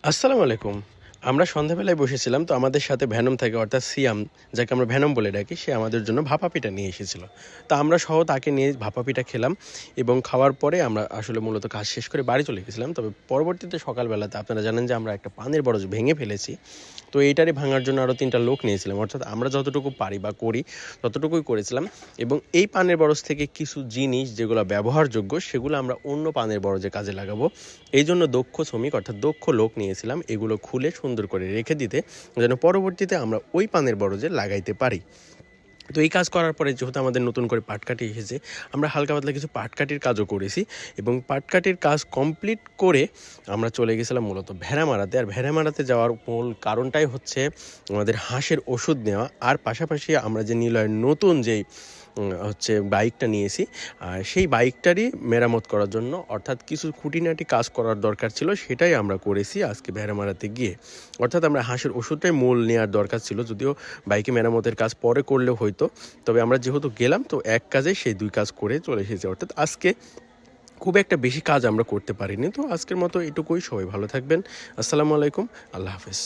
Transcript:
আসসালামু আলাইকুম। আমরা সন্ধ্যাবেলায় বসেছিলাম, তো আমাদের সাথে ভ্যানম থাকে, অর্থাৎ সিয়াম, যাকে আমরা ভ্যানম বলে ডাকি। সে আমাদের জন্য ভাপা পিঠা নিয়ে এসেছিল। তো আমরা সহ তাকে নিয়ে ভাপা পিঠা খেলাম এবং খাওয়ার পরে আমরা আসলে মূলত কাজ শেষ করে বাড়ি চলে গেছিলাম। তবে পরবর্তীতে সকালবেলাতে আপনারা জানেন যে আমরা একটা পানের বরজ ভেঙে ফেলেছি। তো এইটারই ভাঙার জন্য আরও 3টা লোক নিয়েছিলাম, অর্থাৎ আমরা যতটুকু পারি বা করি ততটুকুই করেছিলাম। এবং এই পানের বরজ থেকে কিছু জিনিস যেগুলো ব্যবহারযোগ্য সেগুলো আমরা অন্য পানের বরজে কাজে লাগাবো। এই জন্য দক্ষ শ্রমিক, অর্থাৎ দক্ষ লোক নিয়েছিলাম এগুলো খুলে সুন্দর করে রেখে দিতে, যেন পরবর্তীতে আমরা ওই পানের বরজে লাগাইতে পারি। তো এই কাজ করার পরে যেহেতু আমাদের নতুন করে পাটকাঠি এসেছে, আমরা হালকা পাতলা কিছু পাটকাঠির কাজও করেছি এবং পাটকাঠির কাজ কমপ্লিট করে আমরা চলে গেছিলাম মূলত ভেড়ামারাতে। আর ভেড়ামারাতে যাওয়ার মূল কারণটাই হচ্ছে আমাদের হাঁসের ওষুধ নেওয়া, আর পাশাপাশি আমরা যে নিলয়ের নতুন যেই বাইকটা নিয়েছি, আর সেই বাইকটারই মেরামত করার জন্য, অর্থাৎ কিছু খুঁটিনাটি কাজ করার দরকার ছিল, সেটাই আমরা করেছি আজকে ভেড়ামারাতে গিয়ে। অর্থাৎ আমরা হাঁসের ওষুধটাই মূল নেওয়ার দরকার ছিল, যদিও বাইকে মেরামতের কাজ পরে করলেও হয়তো। তবে আমরা যেহেতু গেলাম, তো এক কাজে সেই 2 কাজ করে চলে এসেছি। অর্থাৎ আজকে খুব একটা বেশি কাজ আমরা করতে পারিনি। তো আজকের মতো এটুকুই। সবাই ভালো থাকবেন। আসসালামু আলাইকুম। আল্লাহ হাফেজ।